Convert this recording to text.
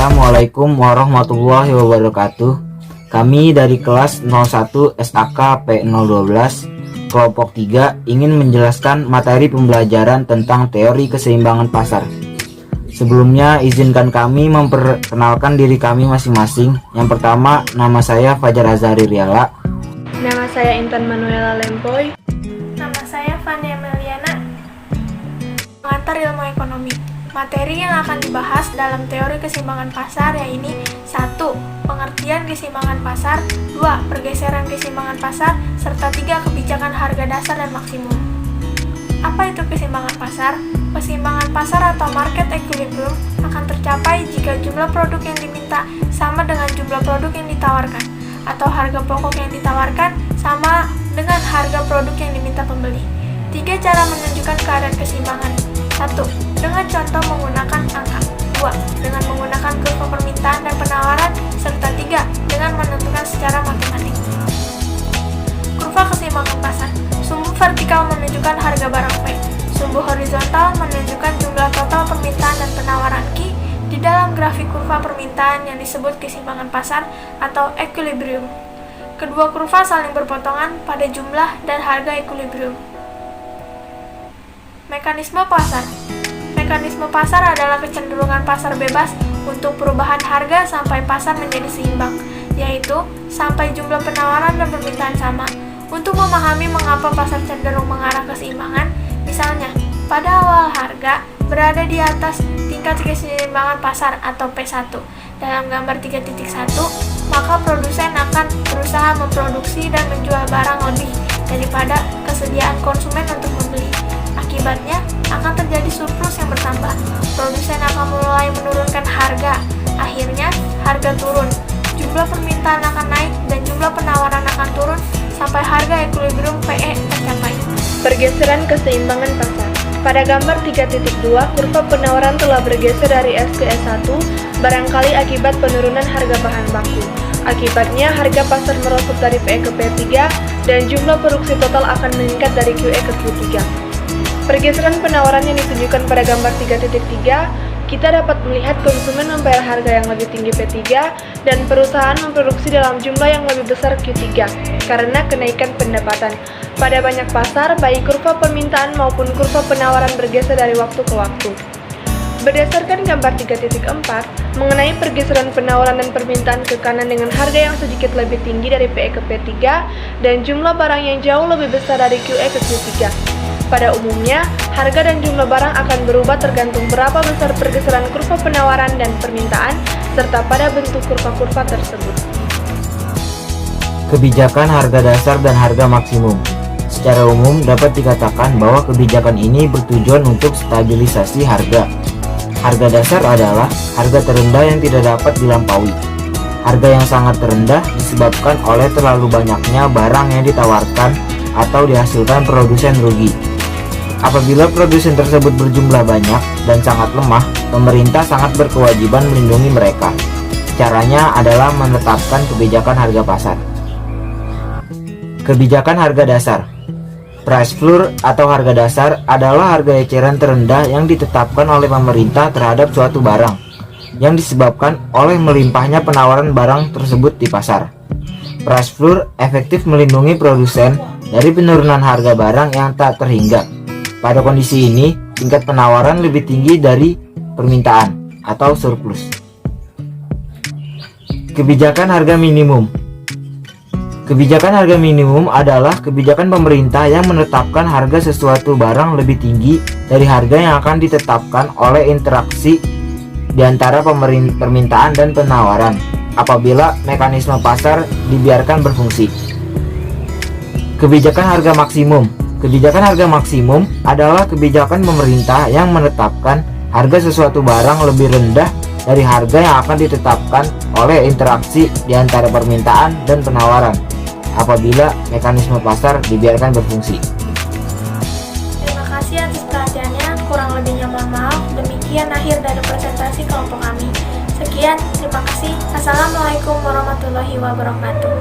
Assalamualaikum warahmatullahi wabarakatuh. Kami dari kelas 01 SAK P012 kelompok 3 ingin menjelaskan materi pembelajaran tentang teori keseimbangan pasar. Sebelumnya izinkan kami memperkenalkan diri kami masing-masing. Yang pertama, nama saya Fajar Azhari Riala. Nama saya Intan Manuela Lempoy. Nama saya Fania Meliana, pengantar ilmu ekonomi. Materi yang akan dibahas dalam teori keseimbangan pasar yaitu 1. Pengertian keseimbangan pasar, 2. Pergeseran keseimbangan pasar, serta 3. Kebijakan harga dasar dan maksimum. Apa itu keseimbangan pasar? Keseimbangan pasar atau market equilibrium akan tercapai jika jumlah produk yang diminta sama dengan jumlah produk yang ditawarkan, atau harga pokok yang ditawarkan sama dengan harga produk yang diminta pembeli. 3 cara menunjukkan keadaan keseimbangan. 1. Dengan contoh menggunakan angka. 2. Dengan menggunakan kurva permintaan dan penawaran. Serta 3. Dengan menentukan secara matematik. Kurva keseimbangan pasar. Sumbu vertikal menunjukkan harga barang P. Sumbu horizontal menunjukkan jumlah total permintaan dan penawaran Q di dalam grafik kurva permintaan yang disebut keseimbangan pasar atau equilibrium. Kedua kurva saling berpotongan pada jumlah dan harga equilibrium. Mekanisme pasar. Mekanisme pasar adalah kecenderungan pasar bebas untuk perubahan harga sampai pasar menjadi seimbang, yaitu sampai jumlah penawaran dan permintaan sama. Untuk memahami mengapa pasar cenderung mengarah keseimbangan, misalnya, pada awal harga berada di atas tingkat keseimbangan pasar atau P1 dalam gambar 3.1, maka produsen akan berusaha memproduksi dan menjual barang lebih daripada kesediaan konsumen untuk membeli. Akibatnya, akan terjadi surplus yang bertambah. Produsen akan mulai menurunkan harga. Akhirnya, harga turun. Jumlah permintaan akan naik dan jumlah penawaran akan turun sampai harga equilibrium PE tercapai. Pergeseran keseimbangan pasar. Pada gambar 3.2, kurva penawaran telah bergeser dari S ke S1, barangkali akibat penurunan harga bahan baku. Akibatnya, harga pasar merosot dari PE ke P3 dan jumlah produksi total akan meningkat dari QE ke Q3. Pergeseran penawaran yang ditunjukkan pada gambar 3.3, kita dapat melihat konsumen membayar harga yang lebih tinggi P3 dan perusahaan memproduksi dalam jumlah yang lebih besar Q3 karena kenaikan pendapatan. Pada banyak pasar, baik kurva permintaan maupun kurva penawaran bergeser dari waktu ke waktu. Berdasarkan gambar 3.4, mengenai pergeseran penawaran dan permintaan ke kanan dengan harga yang sedikit lebih tinggi dari PE ke P3 dan jumlah barang yang jauh lebih besar dari QE ke Q3. Pada umumnya, harga dan jumlah barang akan berubah tergantung berapa besar pergeseran kurva penawaran dan permintaan, serta pada bentuk kurva-kurva tersebut. Kebijakan harga dasar dan harga maksimum. Secara umum dapat dikatakan bahwa kebijakan ini bertujuan untuk stabilisasi harga. Harga dasar adalah harga terendah yang tidak dapat dilampaui. Harga yang sangat terendah disebabkan oleh terlalu banyaknya barang yang ditawarkan atau dihasilkan produsen rugi. Apabila produsen tersebut berjumlah banyak dan sangat lemah, pemerintah sangat berkewajiban melindungi mereka. Caranya adalah menetapkan kebijakan harga pasar. Kebijakan harga dasar. Price floor atau harga dasar adalah harga eceran terendah yang ditetapkan oleh pemerintah terhadap suatu barang, yang disebabkan oleh melimpahnya penawaran barang tersebut di pasar. Price floor efektif melindungi produsen dari penurunan harga barang yang tak terhingga. Pada kondisi ini, tingkat penawaran lebih tinggi dari permintaan atau surplus. Kebijakan harga minimum. Kebijakan harga minimum adalah kebijakan pemerintah yang menetapkan harga sesuatu barang lebih tinggi dari harga yang akan ditetapkan oleh interaksi di antara permintaan dan penawaran apabila mekanisme pasar dibiarkan berfungsi. Kebijakan harga maksimum. Kebijakan harga maksimum adalah kebijakan pemerintah yang menetapkan harga sesuatu barang lebih rendah dari harga yang akan ditetapkan oleh interaksi di antara permintaan dan penawaran apabila mekanisme pasar dibiarkan berfungsi. Terima kasih atas perhatiannya, kurang lebihnya mohon maaf. Demikian akhir dari presentasi kelompok kami. Sekian, terima kasih. Assalamualaikum warahmatullahi wabarakatuh.